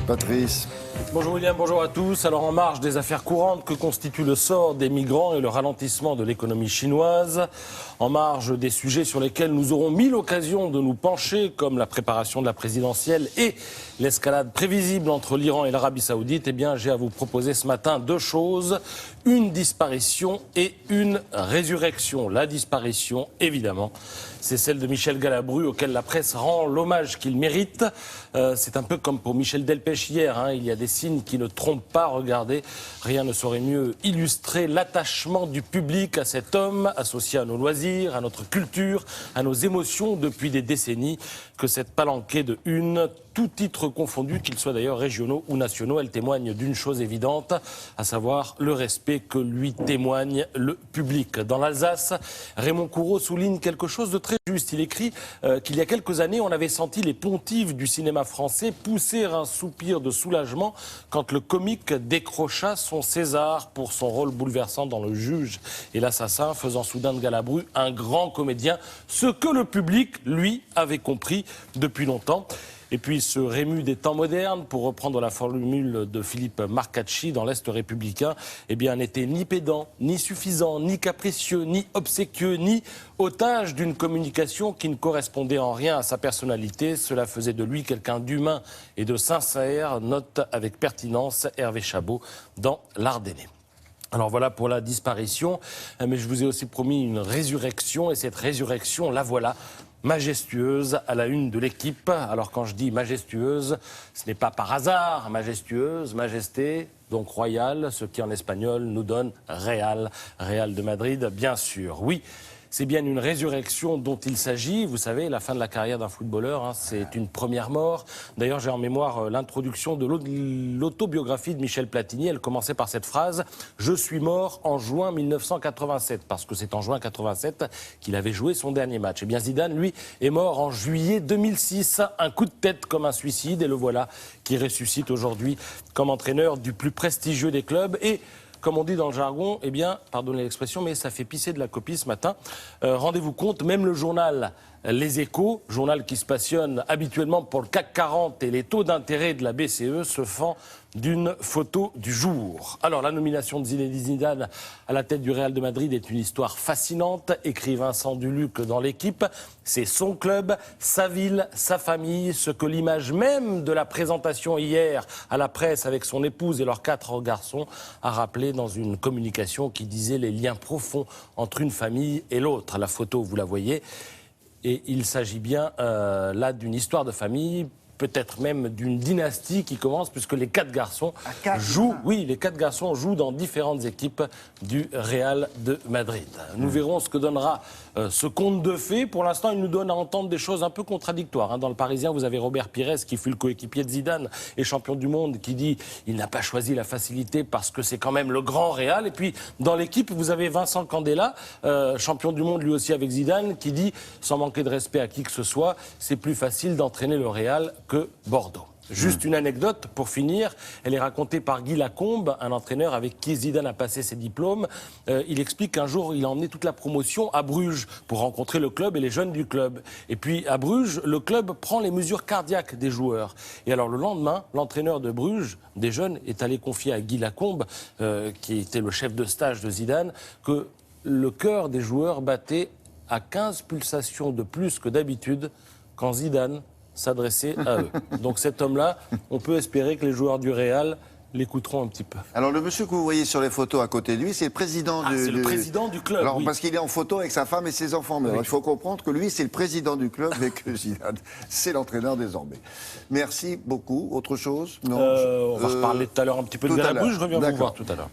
Patrice. Bonjour William, bonjour à tous. Alors en marge des affaires courantes que constitue le sort des migrants et le ralentissement de l'économie chinoise, en marge des sujets sur lesquels nous aurons mille occasions de nous pencher, comme la préparation de la présidentielle et l'escalade prévisible entre l'Iran et l'Arabie Saoudite, eh bien j'ai à vous proposer ce matin deux choses, une disparition et une résurrection. La disparition, évidemment, c'est celle de Michel Galabru, auquel la presse rend l'hommage qu'il mérite. C'est un peu comme pour Michel Delpech hier, il y a des signes qui ne trompent pas. Regardez, rien ne saurait mieux illustrer l'attachement du public à cet homme, associé à nos loisirs, à notre culture, à nos émotions depuis des décennies, que cette palanquée de une, tout titre confondu, qu'ils soient d'ailleurs régionaux ou nationaux. Elle témoigne d'une chose évidente, à savoir le respect que lui témoigne le public. Dans l'Alsace, Raymond Courreau souligne quelque chose de très juste. Il écrit qu'il y a quelques années, on avait senti les pontifs du cinéma français pousser un soupir de soulagement quand le comique décrocha son César pour son rôle bouleversant dans Le Juge et l'Assassin, faisant soudain de Galabru un grand comédien, ce que le public, lui, avait compris depuis longtemps. Et puis ce Rému des temps modernes, pour reprendre la formule de Philippe Marcacci dans l'Est républicain, eh bien n'était ni pédant, ni suffisant, ni capricieux, ni obséquieux, ni otage d'une communication qui ne correspondait en rien à sa personnalité. Cela faisait de lui quelqu'un d'humain et de sincère, note avec pertinence Hervé Chabot dans L'Ardennais. Alors voilà pour la disparition, mais je vous ai aussi promis une résurrection, et cette résurrection, la voilà, majestueuse à la une de l'équipe. Alors quand je dis majestueuse, ce n'est pas par hasard, majestueuse, majesté, donc royale, ce qui en espagnol nous donne Real, Real de Madrid, bien sûr. Oui, c'est bien une résurrection dont il s'agit. Vous savez, la fin de la carrière d'un footballeur, c'est une première mort. D'ailleurs, j'ai en mémoire l'introduction de l'autobiographie de Michel Platini. Elle commençait par cette phrase « Je suis mort en juin 1987 », parce que c'est en juin 87 qu'il avait joué son dernier match. Eh bien, Zidane, lui, est mort en juillet 2006. Un coup de tête comme un suicide, et le voilà qui ressuscite aujourd'hui comme entraîneur du plus prestigieux des clubs. Et comme on dit dans le jargon, eh bien, pardonnez l'expression, mais ça fait pisser de la copie ce matin. Rendez-vous compte, même le journal Les Échos, journal qui se passionne habituellement pour le CAC 40 et les taux d'intérêt de la BCE, se fend d'une photo du jour. Alors, la nomination de Zinedine Zidane à la tête du Real de Madrid est une histoire fascinante, écrit Vincent Duluc dans l'équipe. C'est son club, sa ville, sa famille, ce que l'image même de la présentation hier à la presse avec son épouse et leurs 4 garçons a rappelé dans une communication qui disait les liens profonds entre une famille et l'autre. La photo, vous la voyez, et il s'agit bien là d'une histoire de famille, peut-être même d'une dynastie qui commence, puisque les 4 garçons jouent, les 4 garçons jouent dans différentes équipes du Real de Madrid. Nous verrons ce que donnera ce conte de fées. Pour l'instant, il nous donne à entendre des choses un peu contradictoires. Dans le Parisien, vous avez Robert Pires, qui fut le coéquipier de Zidane et champion du monde, qui dit il n'a pas choisi la facilité parce que c'est quand même le grand Real. Et puis, dans l'équipe, vous avez Vincent Candela, champion du monde lui aussi avec Zidane, qui dit, sans manquer de respect à qui que ce soit, c'est plus facile d'entraîner le Real que Bordeaux. Juste une anecdote pour finir, elle est racontée par Guy Lacombe, un entraîneur avec qui Zidane a passé ses diplômes. Il explique qu'un jour, il a emmené toute la promotion à Bruges pour rencontrer le club et les jeunes du club. Et puis à Bruges, le club prend les mesures cardiaques des joueurs. Et alors le lendemain, l'entraîneur de Bruges, des jeunes, est allé confier à Guy Lacombe, qui était le chef de stage de Zidane, que le cœur des joueurs battait à 15 pulsations de plus que d'habitude quand Zidane s'adresser à eux. Donc cet homme-là, on peut espérer que les joueurs du Real l'écouteront un petit peu. Alors le monsieur que vous voyez sur les photos à côté de lui, c'est le président c'est le président du club. Alors oui. Parce qu'il est en photo avec sa femme et ses enfants. Mais il faut comprendre que lui, c'est le président du club et que Zidane, c'est l'entraîneur désormais. Merci beaucoup. Autre chose? Non. On va reparler tout à l'heure un petit peu de Galabru. Je reviens vous voir tout à l'heure.